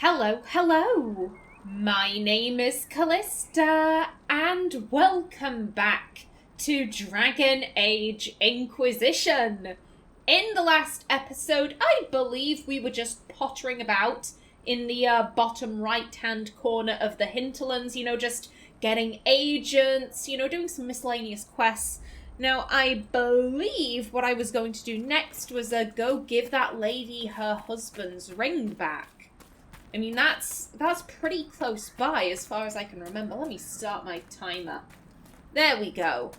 Hello. My name is Callista, and welcome back to Dragon Age Inquisition. In the last episode, I believe we were just pottering about in the bottom right-hand corner of the Hinterlands, just getting agents, doing some miscellaneous quests. Now, I believe what I was going to do next was go give that lady her husband's ring back. I mean, that's pretty close by as far as I can remember. Let me start my timer. There we go.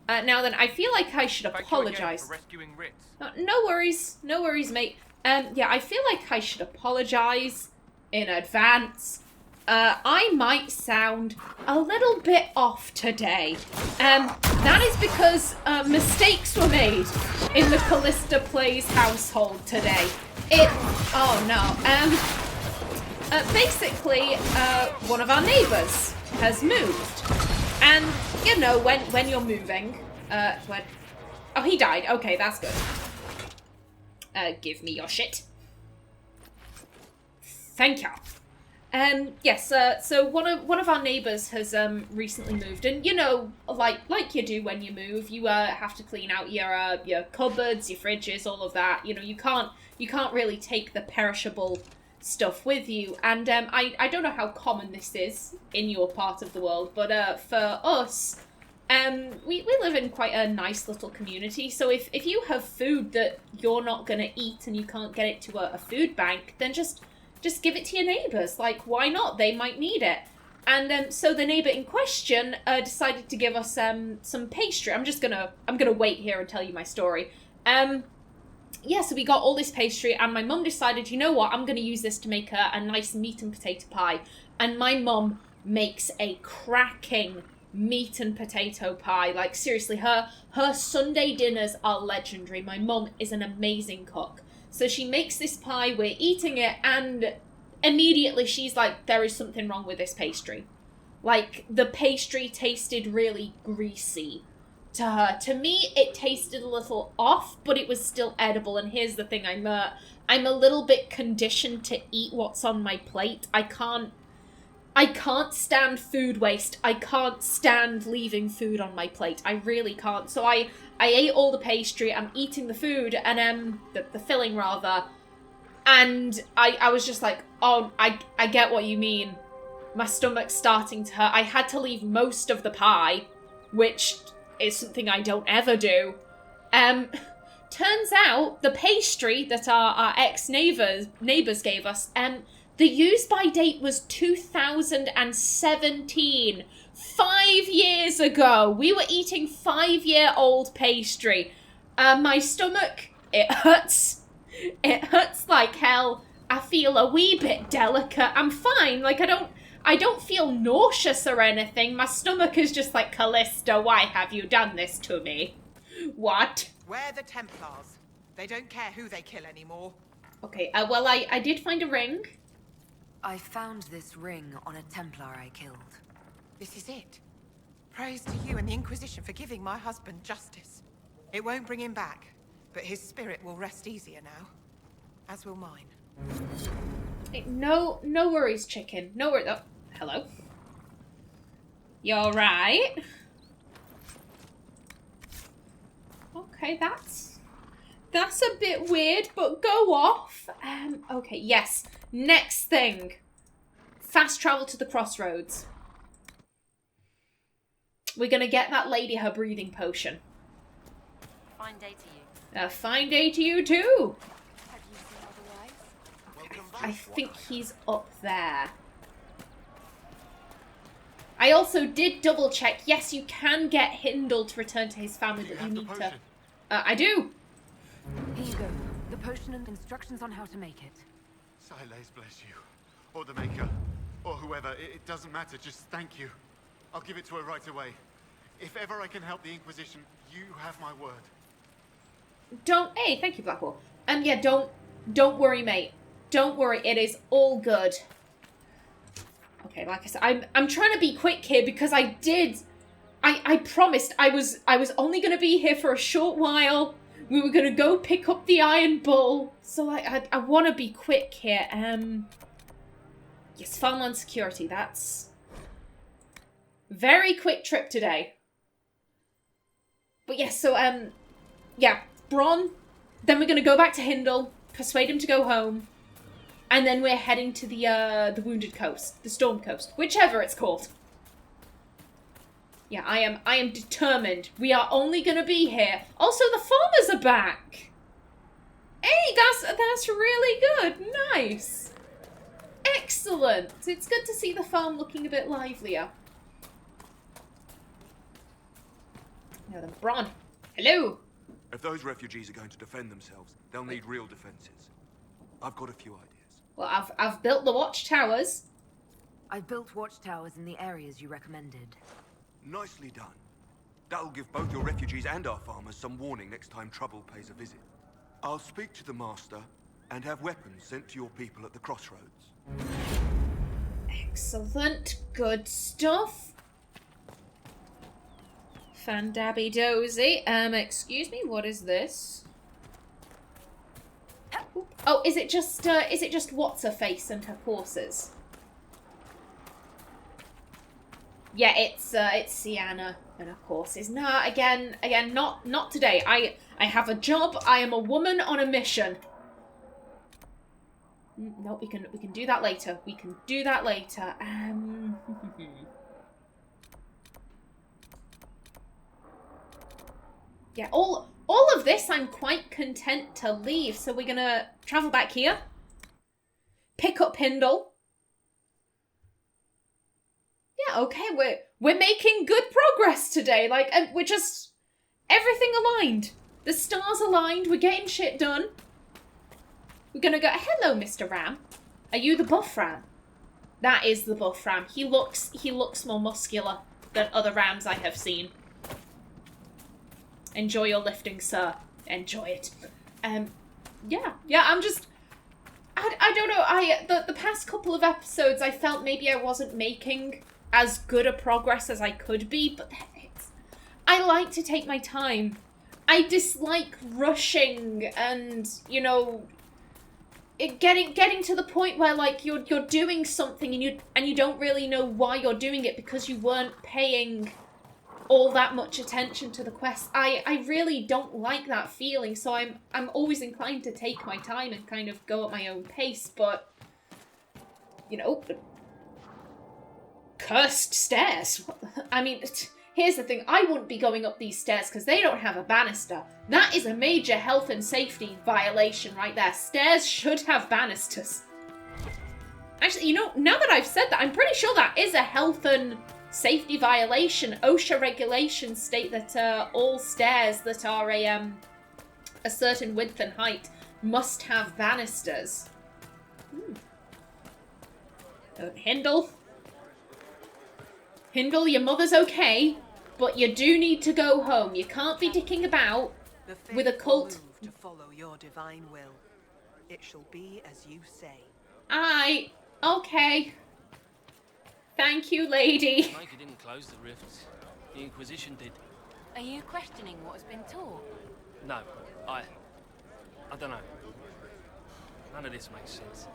Now then, I feel like I should apologize. No worries, mate. Yeah, I feel like I should apologize in advance. I might sound a little bit off today. That is because mistakes were made in the KallistaPlays household today. Oh no. Basically, one of our neighbours has moved. And, when you're moving, oh, he died. Okay, that's good. Give me your shit. Thank you. Yes, so one of our neighbours has recently moved, and like you do when you move, you have to clean out your cupboards, your fridges, all of that. You can't really take the perishable stuff with you, and I don't know how common this is in your part of the world, but for us, we live in quite a nice little community, so if you have food that you're not gonna eat and you can't get it to a food bank, then just give it to your neighbours. Like, why not? They might need it. And so the neighbour in question decided to give us some pastry. I'm gonna wait here and tell you my story. Yeah, so we got all this pastry, and my mum decided, you know what, I'm going to use this to make a nice meat and potato pie. And my mum makes a cracking meat and potato pie. Like, seriously, her Sunday dinners are legendary. My mum is an amazing cook. So she makes this pie, we're eating it, and immediately she's like, there is something wrong with this pastry. Like, the pastry tasted really greasy to her. To me, it tasted a little off, but it was still edible. And here's the thing, I'm a little bit conditioned to eat what's on my plate. I can't stand food waste. I can't stand leaving food on my plate. I really can't. So I ate all the pastry. I'm eating the food, and the filling rather. And I was just like, oh, I get what you mean. My stomach's starting to hurt. I had to leave most of the pie, which is something I don't ever do. Turns out the pastry that our ex-neighbours gave us, the use-by date was 2017. 5 years ago. We were eating 5-year-old pastry. My stomach, it hurts. It hurts like hell. I feel a wee bit delicate. I'm fine. Like, I don't feel nauseous or anything. My stomach is just like, Callista, why have you done this to me? What? We're the Templars. They don't care who they kill anymore. Okay, well, I did find a ring. I found this ring on a Templar I killed. This is it. Praise to you and the Inquisition for giving my husband justice. It won't bring him back, but his spirit will rest easier now. As will mine. No worries, chicken. No worries. Oh, hello. You alright? Okay, that's a bit weird, but go off. Okay, yes. Next thing. Fast travel to the crossroads. We're gonna get that lady her breathing potion. Fine day to you. Fine day to you too. Have you seen otherwise? I think he's up there. I also did double check. Yes, you can get Hindle to return to his family, but you need to... I do. Here you go. The potion and instructions on how to make it. Silays bless you. Or the Maker. Or whoever. It doesn't matter. Just thank you. I'll give it to her right away. If ever I can help the Inquisition, you have my word. Hey, thank you, Blackwall. Yeah, don't worry, mate. Don't worry, it is all good. Okay, like I said, I'm trying to be quick here because I promised I was only going to be here for a short while. We were going to go pick up the Iron Bull. So I want to be quick here. Yes, farmland security. That's very quick trip today. But yes, so yeah, Bron. Then we're gonna go back to Hindle, persuade him to go home, and then we're heading to the Wounded Coast, the Storm Coast, whichever it's called. Yeah, I am determined. We are only gonna be here. Also, the farmers are back. Hey, that's really good. Nice. Excellent. It's good to see the farm looking a bit livelier. Now then, Bron. Hello. If those refugees are going to defend themselves, they'll need real defenses. I've got a few ideas. Well, I've built the watchtowers. I've built watchtowers in the areas you recommended. Nicely done. That'll give both your refugees and our farmers some warning next time trouble pays a visit. I'll speak to the Master and have weapons sent to your people at the crossroads. Excellent. Good stuff. Fandabby dozy. Excuse me, what is this? Oh, is it just what's-her-face and her horses? Yeah, it's Sienna and her horses. Nah, again, not today. I have a job. I am a woman on a mission. No, we can do that later. We can do that later. Yeah, all of this I'm quite content to leave. So we're gonna travel back here. Pick up Hindle. Yeah, okay, we're making good progress today. Like, we're just everything aligned. The stars aligned. We're getting shit done. We're gonna go. Hello, Mr. Ram. Are you the buff ram? That is the buff ram. He looks more muscular than other rams I have seen. Enjoy your lifting, sir. Enjoy it. Yeah. I don't know. The past couple of episodes, I felt maybe I wasn't making as good a progress as I could be, but I like to take my time. I dislike rushing and, you know, getting to the point where, like, you're doing something and you don't really know why you're doing it because you weren't paying all that much attention to the quest. I really don't like that feeling, so I'm always inclined to take my time and kind of go at my own pace, but, you know, cursed stairs. I mean, here's the thing, I wouldn't be going up these stairs because they don't have a banister. That is a major health and safety violation right there. Stairs should have banisters. Actually, you know, now that I've said that, I'm pretty sure that is a health and safety violation. OSHA regulations state that all stairs that are a certain width and height must have banisters. Hindle, your mother's okay, but you do need to go home. You can't be dicking about with a cult. To follow your divine will. It shall be as you say. Okay. Thank you, lady. Maker didn't close the rifts. The Inquisition did. Are you questioning what has been taught? No, I don't know. None of this makes sense.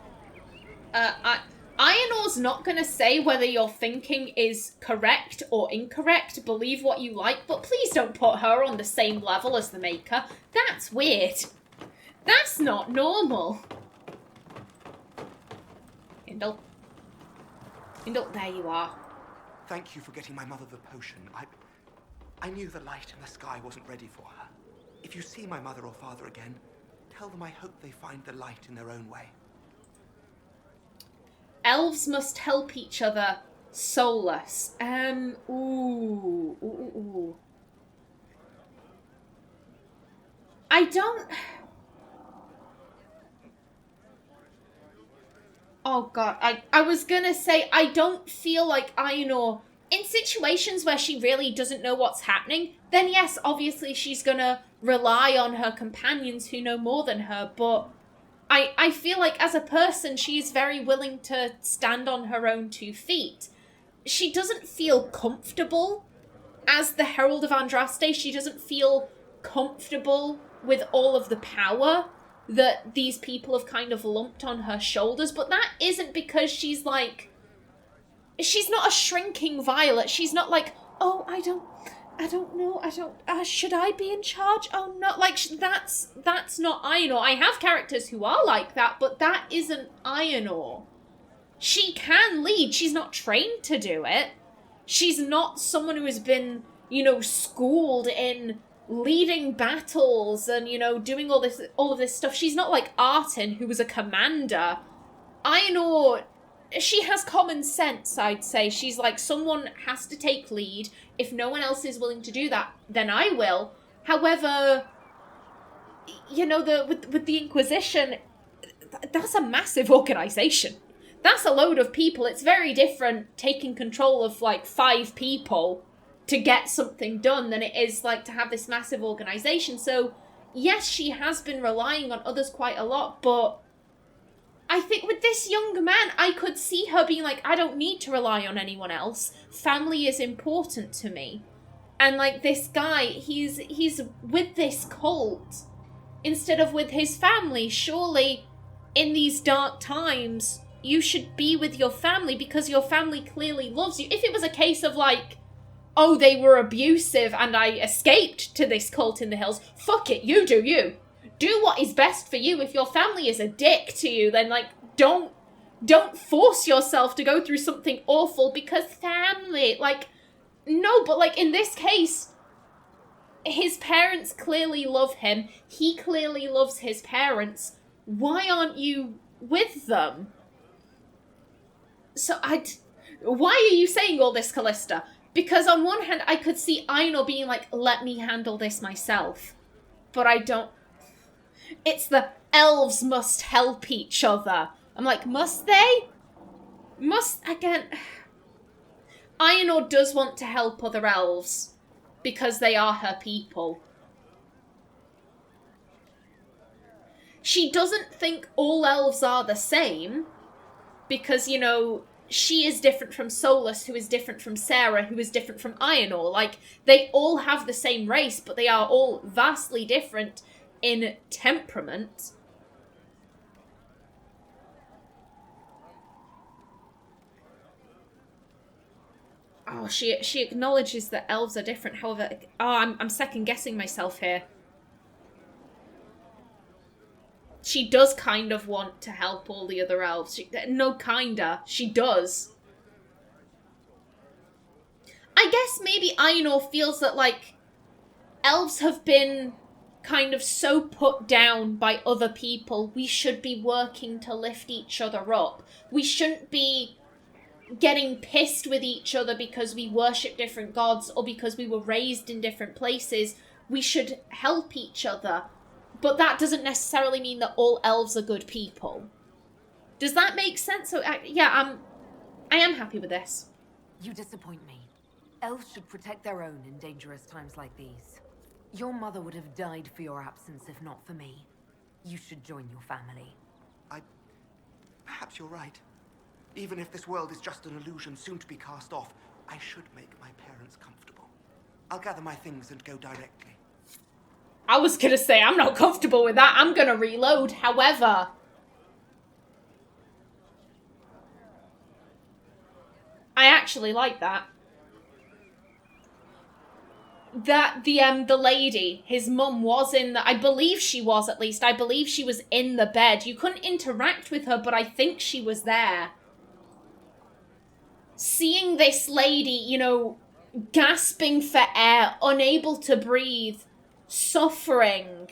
Aenor's not gonna say whether your thinking is correct or incorrect. Believe what you like, but please don't put her on the same level as the Maker. That's weird. That's not normal. Hindle, there you are. Thank you for getting my mother the potion. I knew the light in the sky wasn't ready for her. If you see my mother or father again, tell them I hope they find the light in their own way. Elves must help each other. Soulless. Ooh. I don't... Oh god, I was gonna say, I don't feel like Aenor, in situations where she really doesn't know what's happening, then yes, obviously she's gonna rely on her companions who know more than her, but I feel like as a person, she's very willing to stand on her own 2 feet. She doesn't feel comfortable as the Herald of Andraste. She doesn't feel comfortable with all of the power that these people have kind of lumped on her shoulders, but that isn't because she's like, she's not a shrinking violet. She's not like, oh, I don't know, should I be in charge? Oh no, like, that's not Aenor. I have characters who are like that, but that isn't Aenor. She can lead, she's not trained to do it. She's not someone who has been, you know, schooled in leading battles and, you know, doing all of this stuff. She's not like Arten, who was a commander. Aenor, she has common sense, I'd say. She's like, someone has to take lead. If no one else is willing to do that, then I will. However, you know, with the Inquisition, that's a massive organization. That's a load of people. It's very different taking control of, like, 5 people to get something done than it is, like, to have this massive organization. So, yes, she has been relying on others quite a lot, but I think with this young man, I could see her being like, I don't need to rely on anyone else. Family is important to me. And, like, this guy, he's with this cult instead of with his family. Surely, in these dark times, you should be with your family because your family clearly loves you. If it was a case of, like, oh, they were abusive and I escaped to this cult in the hills, fuck it, you do you. Do what is best for you. If your family is a dick to you, then, like, don't force yourself to go through something awful because family, like, no, but, like, in this case, his parents clearly love him. He clearly loves his parents. Why aren't you with them? So why are you saying all this, Callista? Because on one hand, I could see Aenor being like, let me handle this myself. But I don't. It's the elves must help each other. I'm like, must they? Again. Aenor does want to help other elves. Because they are her people. She doesn't think all elves are the same. Because, you know, she is different from Solus, who is different from Sarah, who is different from Aenor. Like, they all have the same race, but they are all vastly different in temperament. Oh, she acknowledges that elves are different. However, I'm second-guessing myself here. She does kind of want to help all the other elves. She does. I guess maybe Aenor feels that, like, elves have been kind of so put down by other people. We should be working to lift each other up. We shouldn't be getting pissed with each other because we worship different gods or because we were raised in different places. We should help each other. But that doesn't necessarily mean that all elves are good people. Does that make sense? So, yeah, I am happy with this. You disappoint me. Elves should protect their own in dangerous times like these. Your mother would have died for your absence if not for me. You should join your family. Perhaps you're right. Even if this world is just an illusion soon to be cast off, I should make my parents comfortable. I'll gather my things and go directly. I was gonna say, I'm not comfortable with that. I'm gonna reload. However, I actually like that. That the lady, his mum was in the, I believe she was at least. I believe she was in the bed. You couldn't interact with her, but I think she was there. Seeing this lady, you know, gasping for air, unable to breathe, suffering.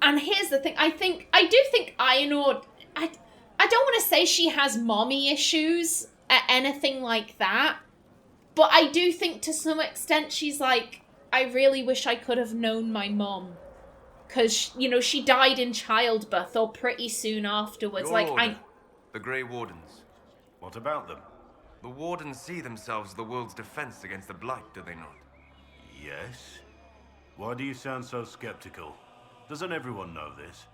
And here's the thing, I do think Aenor, I don't want to say she has mommy issues or anything like that, but I do think to some extent she's like, I really wish I could have known my mom. Because, you know, she died in childbirth or pretty soon afterwards. Your like, order, the Grey Wardens. What about them? The Wardens see themselves as the world's defense against the Blight, do they not? Yes? Why do you sound so skeptical? Doesn't everyone know this?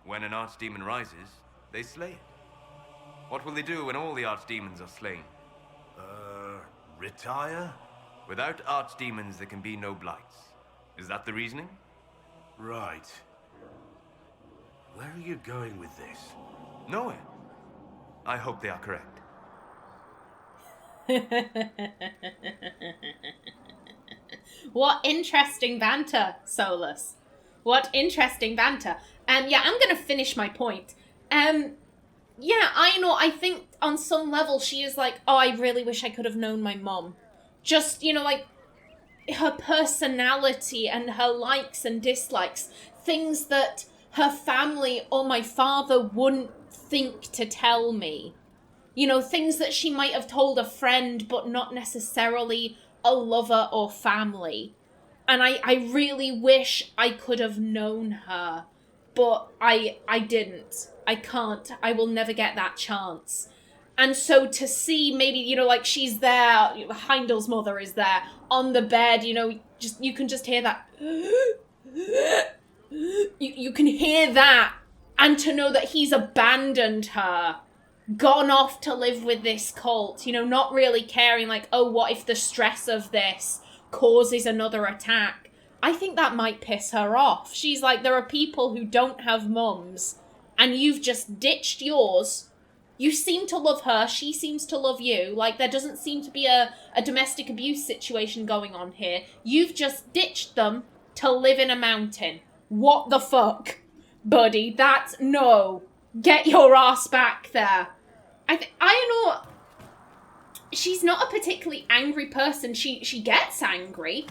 When an archdemon rises, they slay it. What will they do when all the archdemons are slain? Retire? Without archdemons, there can be no Blights. Is that the reasoning? Right. Where are you going with this? Nowhere. I hope they are correct. What interesting banter, Solus. What interesting banter. Yeah, I'm gonna finish my point. Yeah, Aenor, I think on some level she is like, oh, I really wish I could have known my mom. Just, you know, like, her personality and her likes and dislikes, things that her family or my father wouldn't think to tell me. You know, things that she might have told a friend, but not necessarily a lover or family. And I really wish I could have known her, but I didn't. I can't. I will never get that chance. And so to see maybe, you know, like she's there, Heimdall's mother is there on the bed, you know, just you can just hear that. You can hear that. And to know that he's abandoned her, gone off to live with this cult, you know, not really caring, like, oh, what if the stress of this causes another attack? I think that might piss her off. She's like, there are people who don't have mums, and you've just ditched yours. You seem to love her, she seems to love you. Like, there doesn't seem to be a domestic abuse situation going on here. You've just ditched them to live in a mountain. What the fuck, buddy? That's no. Get your ass back there. I know she's not a particularly angry person. She gets angry.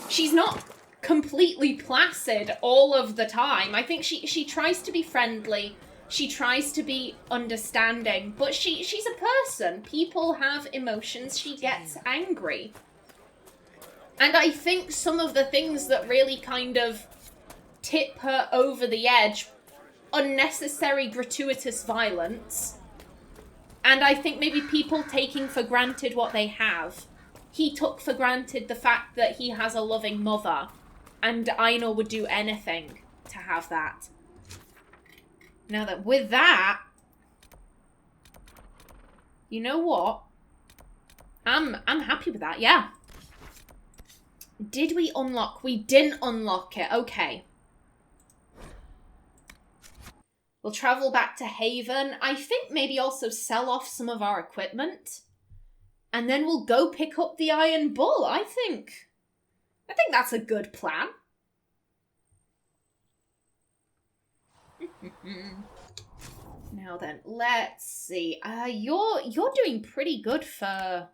She's not completely placid all of the time. I think she tries to be friendly. She tries to be understanding, but she's a person. People have emotions. She gets angry. And I think some of the things that really kind of tip her over the edge, unnecessary gratuitous violence, and I think maybe people taking for granted what they have. He took for granted the fact that he has a loving mother, and Aenor would do anything to have that. Now that with that, you know what? I'm happy with that, yeah. Did we unlock? We didn't unlock it. Okay. We'll travel back to Haven. I think maybe also sell off some of our equipment. And then we'll go pick up the Iron Bull, I think. I think that's a good plan. Now then, let's see. You're doing pretty good for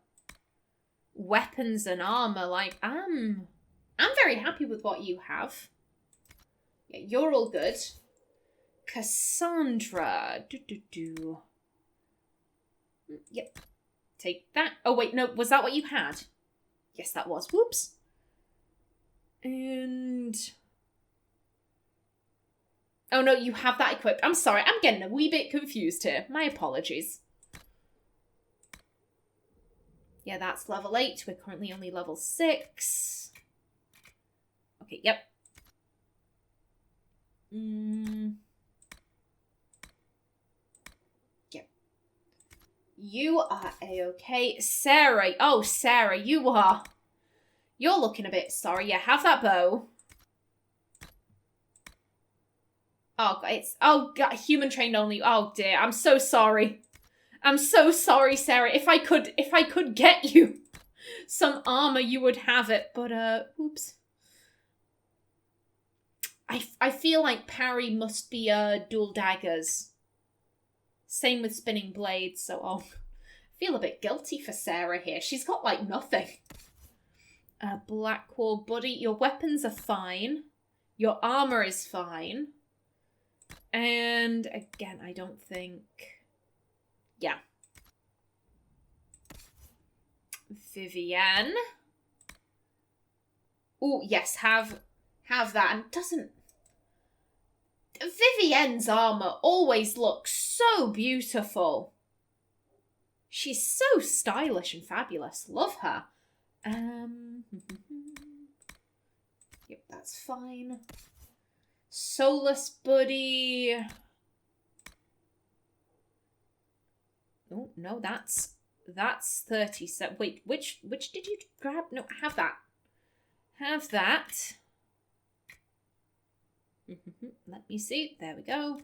weapons and armor. Like, I'm very happy with what you have. Yeah, you're all good. Cassandra. Yep. Take that. Oh, wait, no. Was that what you had? Yes, that was. Whoops. And... oh, no, you have that equipped. I'm sorry. I'm getting a wee bit confused here. My apologies. Yeah, that's level 8. We're currently only level 6. Okay, yep. Yep. You are a-okay. Sarah. Oh, Sarah, you're looking a bit sorry. Yeah, have that bow. Oh, it's... oh, God, human trained only. Oh, dear. I'm so sorry. I'm so sorry, Sarah. If I could get you some armor, you would have it. But, oops. I feel like parry must be, dual daggers. Same with spinning blades, so I'll feel a bit guilty for Sarah here. She's got, like, nothing. Blackwall, buddy. Your weapons are fine. Your armor is fine. And, again, I don't think... yeah. Vivienne. Oh, yes, have that. And doesn't... Vivienne's armor always looks so beautiful. She's so stylish and fabulous. Love her. Yep, that's fine. Solus, buddy. Oh, no, that's 37. Wait, which did you grab? No, have that. Have that. Let me see. There we go.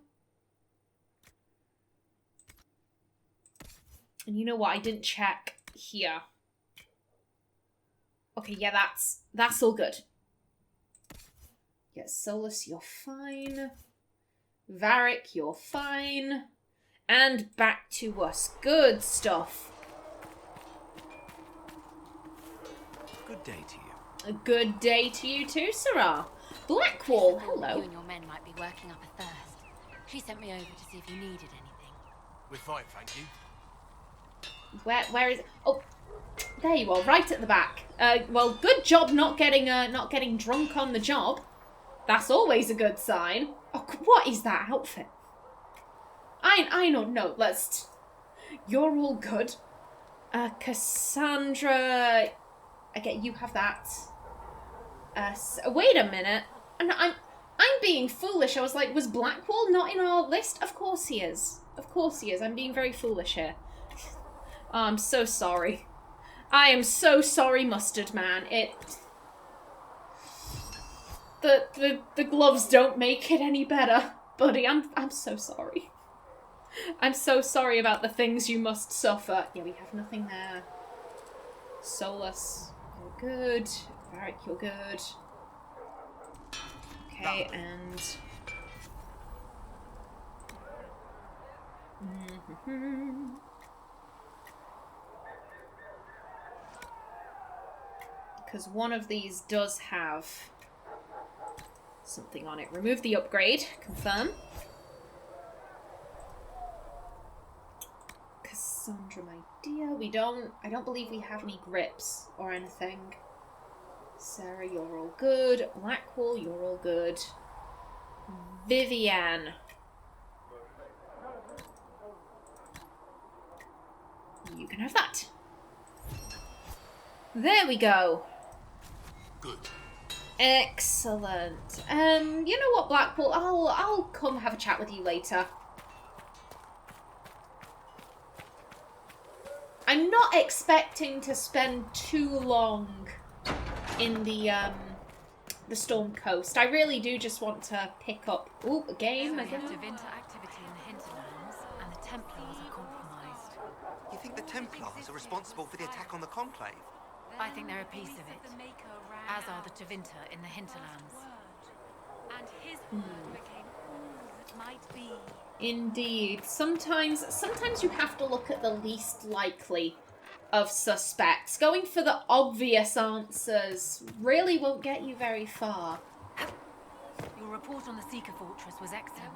And you know what? I didn't check here. Okay, yeah, that's all good. Yeah, Solus, you're fine. Varric, you're fine. And back to us. Good stuff. Good day to you. A good day to you too, Sarah. Blackwall, hello. You and your men might be working up a thirst. She sent me over to see if you needed anything. We're fine, thank you. Where is it? Oh, there you are, right at the back. Well, good job not getting drunk on the job. That's always a good sign. Oh, what is that outfit? I don't know. You're all good. Cassandra. Okay, you have that. Wait a minute. And I'm being foolish. I was like, was Blackwall not in our list? Of course he is. Of course he is. I'm being very foolish here. Oh, I'm so sorry. I am so sorry, Mustard Man. The gloves don't make it any better, buddy. I'm so sorry. I'm so sorry about the things you must suffer. Yeah, we have nothing there. Solus, you're good. Varric, you're good. Okay, and... Because one of these does have something on it. Remove the upgrade. Confirm. Cassandra, my dear, I don't believe we have any grips or anything. Sarah, you're all good. Blackwall, you're all good. Vivian. You can have that. There we go. Good. Excellent. You know what, Blackwall? I'll come have a chat with you later. I'm not expecting to spend too long in the Storm Coast. I really do just want to pick up a game again. Winter activity in the Hinterlands, and the Templars are compromised. You think the Templars are responsible for the attack on the Conclave? I think they're a piece of it, as are the Tevinter in the Hinterlands. And his word became all that might be. Indeed. Sometimes you have to look at the least likely of suspects. Going for the obvious answers really won't get you very far. Your report on the Seeker Fortress was excellent.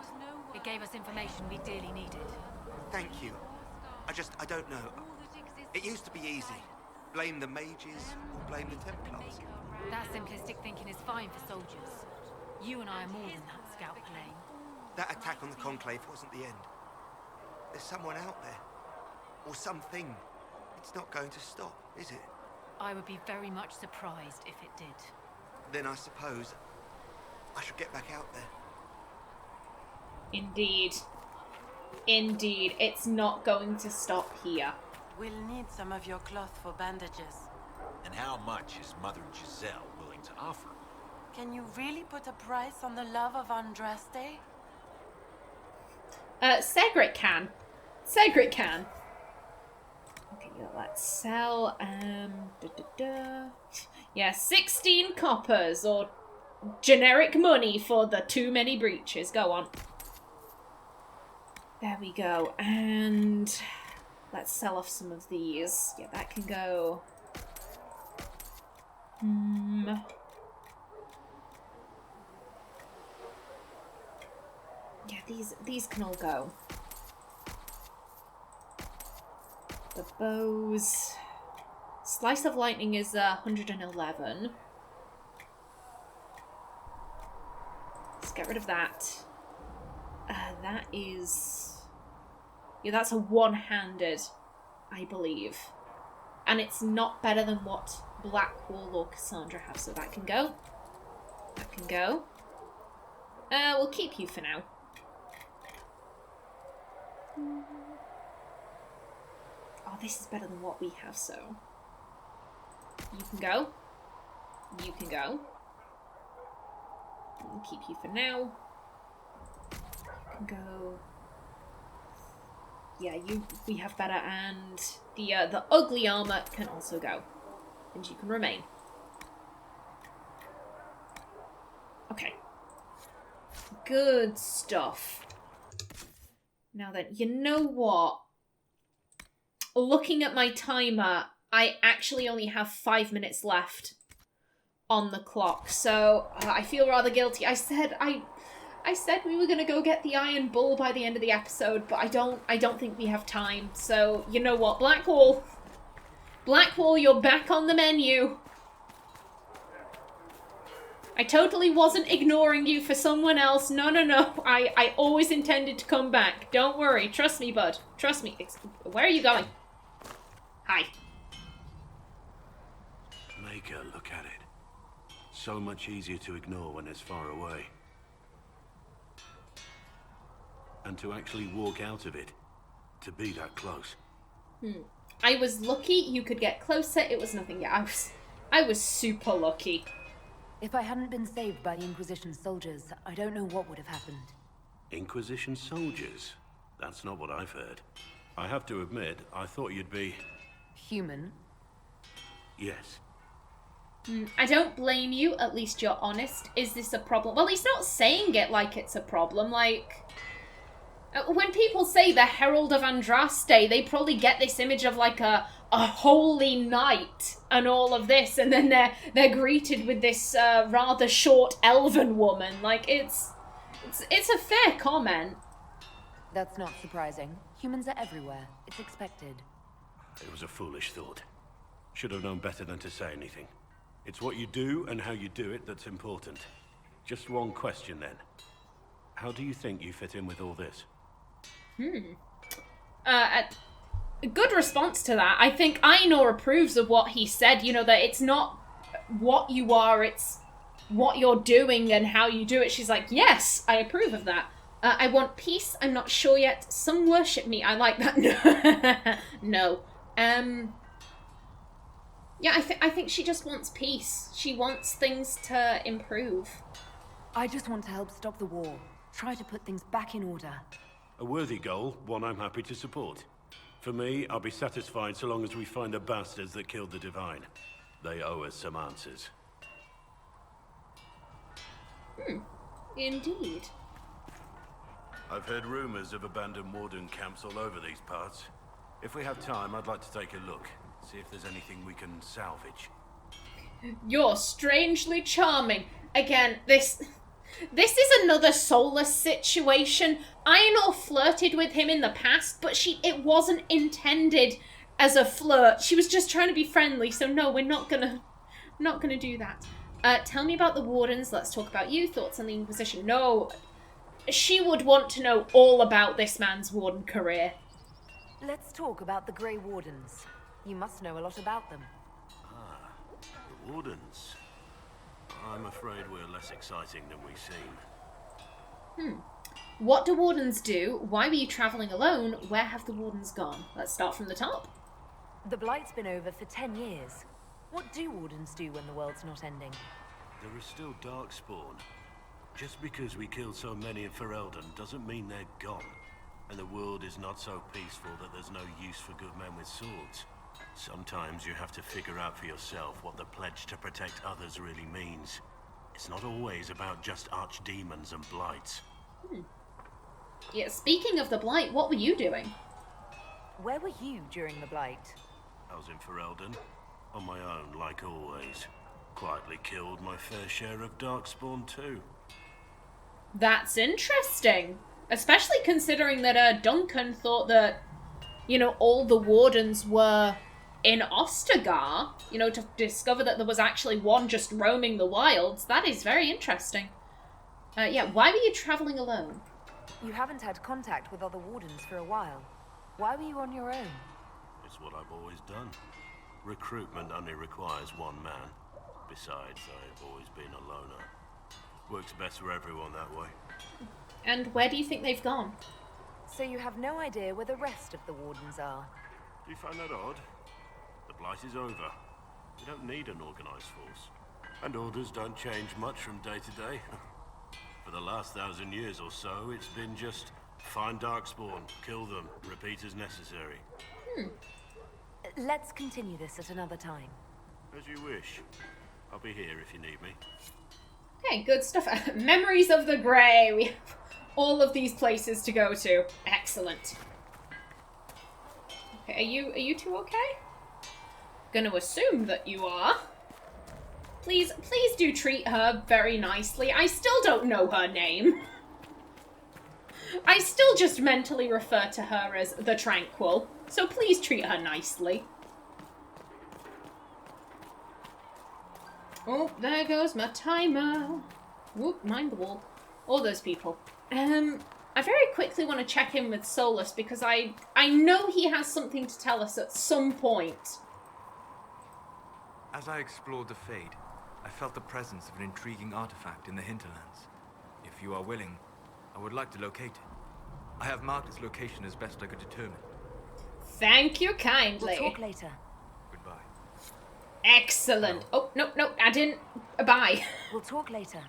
It gave us information we dearly needed. Thank you. I don't know. It used to be easy. Blame the mages or blame the Templars. That simplistic thinking is fine for soldiers. You and I are more than that, Scout Plane. That attack on the Conclave wasn't the end. There's someone out there. Or something. It's not going to stop, is it? I would be very much surprised if it did. Then I suppose I should get back out there. Indeed. Indeed. It's not going to stop here. We'll need some of your cloth for bandages. And how much is Mother Giselle willing to offer? Can you really put a price on the love of Andraste? Segrit can. Segrit can. Okay, let's sell, Yeah, 16 coppers, or generic money for the too many breaches. Go on. There we go, and let's sell off some of these. Yeah, that can go. Yeah, these can all go. The bows. Slice of Lightning is 111. Let's get rid of that. That is... Yeah, that's a one-handed, I believe. And it's not better than what Blackwall or Cassandra have, so that can go. That can go. We'll keep you for now. Oh, this is better than what we have, so... You can go. You can go. We'll keep you for now. You can go... Yeah, we have better, and the ugly armor can also go. And you can remain. Okay. Good stuff. Now then, you know what? Looking at my timer, I actually only have 5 minutes left on the clock, so I feel rather guilty. I said we were gonna go get the Iron Bull by the end of the episode, but I don't think we have time. So you know what, Blackwall, you're back on the menu. I totally wasn't ignoring you for someone else. No. I always intended to come back. Don't worry. Trust me, bud. Trust me. Where are you going? Hi. Maker, look at it. So much easier to ignore when it's far away. And to actually walk out of it. To be that close. I was lucky you could get closer. It was nothing. Yeah, I was super lucky. If I hadn't been saved by the Inquisition soldiers, I don't know what would have happened. Inquisition soldiers? That's not what I've heard. I have to admit, I thought you'd be... Human? Yes. I don't blame you, at least you're honest. Is this a problem? Well, he's not saying it like it's a problem, like... When people say the Herald of Andraste, they probably get this image of like a holy knight and all of this, and then they're greeted with this rather short elven woman. Like, it's a fair comment. That's not surprising. Humans are everywhere. It's expected. It was a foolish thought. Should have known better than to say anything. It's what you do and how you do it that's important. Just one question then. How do you think you fit in with all this? A good response to that. I think Aenor approves of what he said, you know, that it's not what you are, it's what you're doing and how you do it. She's like, yes, I approve of that. I want peace, I'm not sure yet. Some worship me, I like that. No. Yeah, I think she just wants peace. She wants things to improve. I just want to help stop the war. Try to put things back in order. A worthy goal, one I'm happy to support. For me, I'll be satisfied so long as we find the bastards that killed the Divine. They owe us some answers. Indeed. I've heard rumors of abandoned warden camps all over these parts. If we have time, I'd like to take a look. See if there's anything we can salvage. You're strangely charming. Again, this is another soulless situation. Aenor flirted with him in the past, but it wasn't intended as a flirt. She was just trying to be friendly, so no, we're not gonna do that. Tell me about the Wardens. Let's talk about you. Thoughts on the Inquisition? No, she would want to know all about this man's Warden career. Let's talk about the Grey Wardens. You must know a lot about them. Ah, the Wardens. I'm afraid we're less exciting than we seem. What do Wardens do? Why were you travelling alone? Where have the Wardens gone? Let's start from the top. The Blight's been over for 10 years. What do Wardens do when the world's not ending? There is still Darkspawn. Just because we killed so many in Ferelden doesn't mean they're gone. And the world is not so peaceful that there's no use for good men with swords. Sometimes you have to figure out for yourself what the pledge to protect others really means. It's not always about just archdemons and blights. Yeah, speaking of the Blight, what were you doing? Where were you during the Blight? I was in Ferelden, on my own, like always. Quietly killed my fair share of Darkspawn too. That's interesting. Especially considering that Duncan thought that, you know, all the Wardens were in Ostagar, you know, to discover that there was actually one just roaming the wilds. That is very interesting. Yeah, why were you travelling alone? You haven't had contact with other Wardens for a while. Why were you on your own? It's what I've always done. Recruitment only requires one man. Besides, I've always been a loner. Works best for everyone that way. And where do you think they've gone? So you have no idea where the rest of the Wardens are? Do you find that odd? The Blight is over. We don't need an organised force. And orders don't change much from day to day. For the last 1,000 years or so, it's been just Find Darkspawn, kill them, repeat as necessary. Let's continue this at another time. As you wish. I'll be here if you need me. Okay, good stuff. Memories of the Grey. We have all of these places to go to. Excellent. Okay, are you two okay? Gonna assume that you are. Please do treat her very nicely. I still don't know her name. I still just mentally refer to her as the Tranquil, so please treat her nicely. Oh, there goes my timer. Whoop, mind the wall. All those people. I very quickly want to check in with Solus because I know he has something to tell us at some point. As I explored the Fade, I felt the presence of an intriguing artifact in the Hinterlands. If you are willing, I would like to locate it. I have marked its location as best I could determine. Thank you kindly. We'll talk later. Goodbye. Excellent. Oh, no, I didn't. Bye. We'll talk later.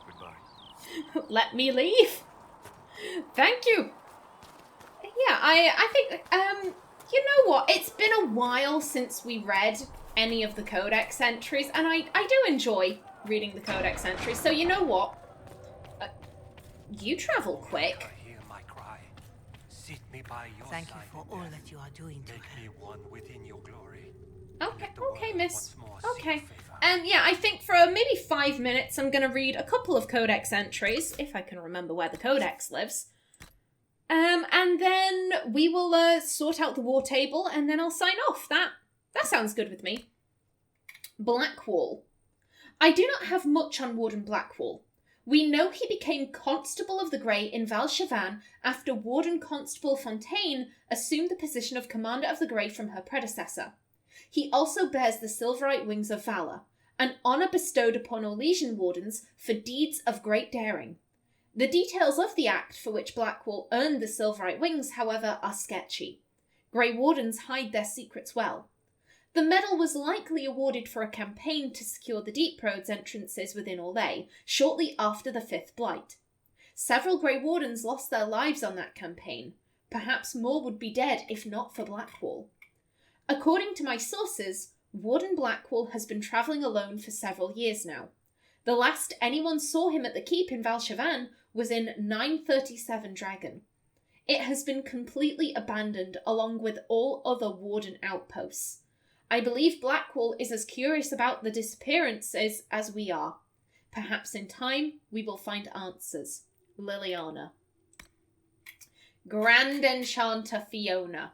Goodbye. Let me leave. Thank you. Yeah, I think, you know what? It's been a while since we read any of the Codex entries, and I do enjoy reading the Codex entries, so you know what? You travel quick. Hear my cry. Sit me by your Thank side you for all that you are doing to Make her. me one within your glory. Okay, miss. Okay. And Yeah, I think for maybe 5 minutes I'm going to read a couple of Codex entries, if I can remember where the Codex lives. And then we will sort out the war table, and then I'll sign off. That sounds good with me. Blackwall. I do not have much on Warden Blackwall. We know he became Constable of the Grey in Valshavan after Warden Constable Fontaine assumed the position of Commander of the Grey from her predecessor. He also bears the Silverite Wings of Valor, an honour bestowed upon Orlesian Wardens for deeds of great daring. The details of the act for which Blackwall earned the Silverite Wings, however, are sketchy. Grey Wardens hide their secrets well. The medal was likely awarded for a campaign to secure the Deep Roads entrances within Orlais, shortly after the Fifth Blight. Several Grey Wardens lost their lives on that campaign. Perhaps more would be dead if not for Blackwall. According to my sources, Warden Blackwall has been travelling alone for several years now. The last anyone saw him at the keep in Valshavan was in 937 Dragon. It has been completely abandoned along with all other Warden outposts. I believe Blackwall is as curious about the disappearances as we are. Perhaps in time we will find answers. Liliana. Grand Enchanter Fiona.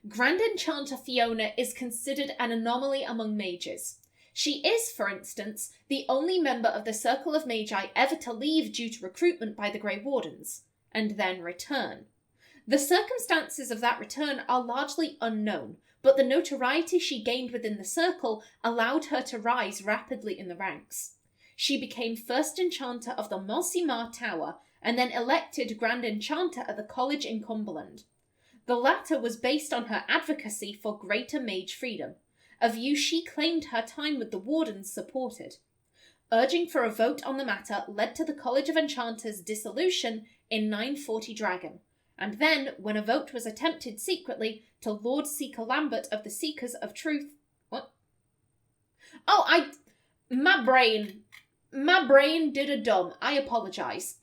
Grand Enchanter Fiona is considered an anomaly among mages. She is, for instance, the only member of the Circle of Magi ever to leave due to recruitment by the Grey Wardens, and then return. The circumstances of that return are largely unknown, but the notoriety she gained within the Circle allowed her to rise rapidly in the ranks. She became first Enchanter of the Monsimar Tower, and then elected Grand Enchanter at the College in Cumberland. The latter was based on her advocacy for greater mage freedom, a view she claimed her time with the Wardens supported. Urging for a vote on the matter led to the College of Enchanters' dissolution in 940 Dragon, and then, when a vote was attempted secretly, to Lord Seeker Lambert of the Seekers of Truth... What? Oh, My brain did a dumb. I apologise.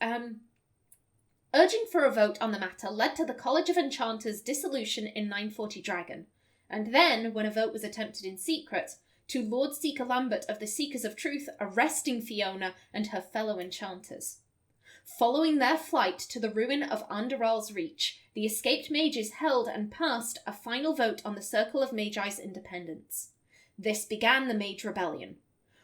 Urging for a vote on the matter led to the College of Enchanters' dissolution in 940 Dragon, and then, when a vote was attempted in secret, to Lord Seeker Lambert of the Seekers of Truth arresting Fiona and her fellow enchanters. Following their flight to the ruin of Anderal's Reach, the escaped mages held and passed a final vote on the Circle of Magi's independence. This began the Mage Rebellion.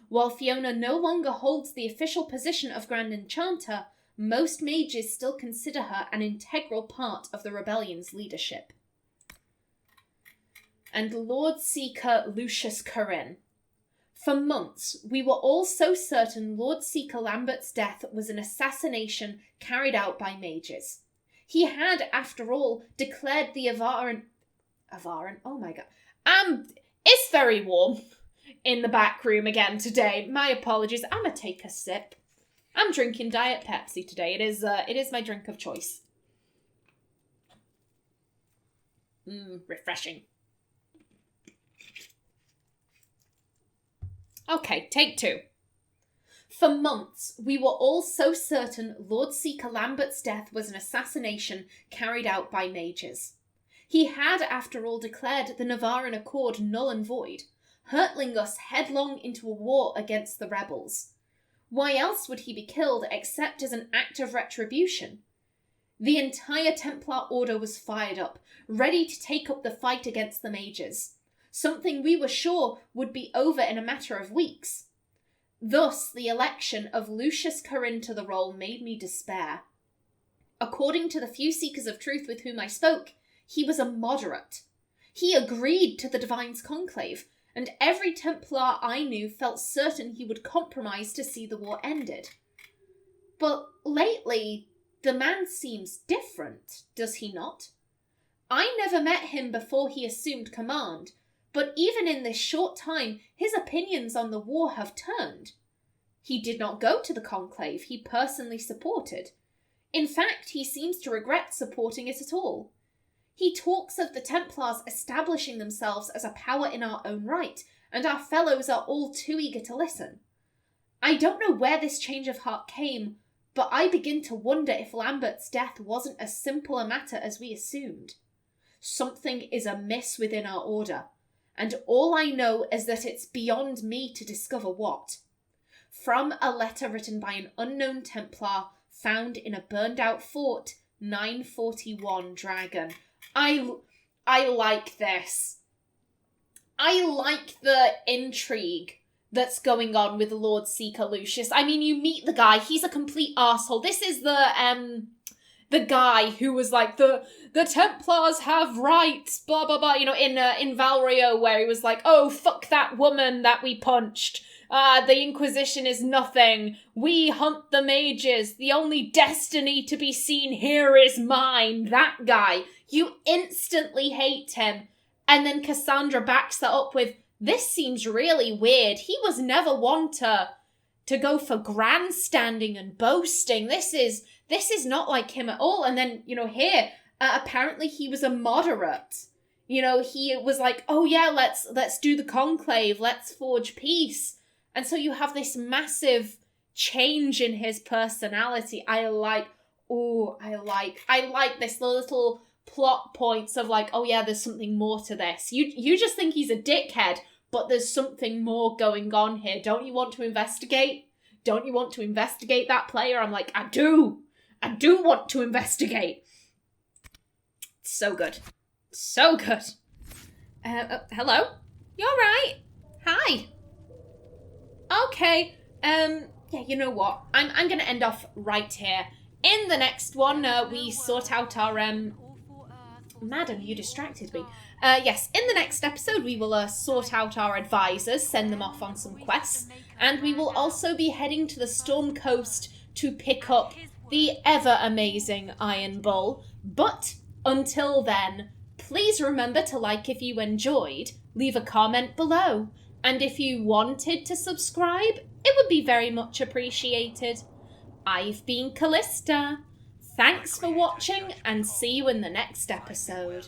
While Fiona no longer holds the official position of Grand Enchanter, most mages still consider her an integral part of the rebellion's leadership. And Lord Seeker Lucius Corinne. For months, we were all so certain Lord Seeker Lambert's death was an assassination carried out by mages. He had, after all, declared the Avaran, oh my god. It's very warm in the back room again today. My apologies. I'm gonna take a sip. I'm drinking Diet Pepsi today. It is my drink of choice. Refreshing. Okay, take 2. For months, we were all so certain Lord Seeker Lambert's death was an assassination carried out by mages. He had, after all, declared the Navaran Accord null and void, hurtling us headlong into a war against the rebels. Why else would he be killed except as an act of retribution? The entire Templar Order was fired up, ready to take up the fight against the mages, something we were sure would be over in a matter of weeks. Thus, the election of Lucius Corrin to the role made me despair. According to the few seekers of truth with whom I spoke, he was a moderate. He agreed to the Divine's conclave, and every Templar I knew felt certain he would compromise to see the war ended. But lately, the man seems different, does he not? I never met him before he assumed command, but even in this short time, his opinions on the war have turned. He did not go to the conclave he personally supported. In fact, he seems to regret supporting it at all. He talks of the Templars establishing themselves as a power in our own right, and our fellows are all too eager to listen. I don't know where this change of heart came, but I begin to wonder if Lambert's death wasn't as simple a matter as we assumed. Something is amiss within our order, and all I know is that it's beyond me to discover what. From a letter written by an unknown Templar found in a burned-out fort, 941 Dragon. I like this. I like the intrigue that's going on with Lord Seeker Lucius. I mean, you meet the guy, he's a complete arsehole. This is the guy who was like, the Templars have rights, blah, blah, blah, you know, in Valrio, where he was like, oh, fuck that woman that we punched. The Inquisition is nothing. We hunt the mages. The only destiny to be seen here is mine. That guy. You instantly hate him. And then Cassandra backs that up with, this seems really weird. He was never one to go for grandstanding and boasting. This is not like him at all. And then, you know, here, apparently he was a moderate. You know, he was like, oh yeah, let's do the conclave. Let's forge peace. And so you have this massive change in his personality. I like this little plot points of like, oh yeah, there's something more to this. You just think he's a dickhead, but there's something more going on here. Don't you want to investigate? Don't you want to investigate that player? I'm like, I do want to investigate. So good. So good. Hello? You alright? Hi. Okay, yeah, you know what? I'm gonna end off right here. In the next one, we sort out our, Madam, you distracted me. Yes, in the next episode, we will sort out our advisors, send them off on some quests, and we will also be heading to the Storm Coast to pick up the ever-amazing Iron Bull. But until then, please remember to like if you enjoyed, leave a comment below. And if you wanted to subscribe, it would be very much appreciated. I've been Callista. Thanks for watching, and see you in the next episode.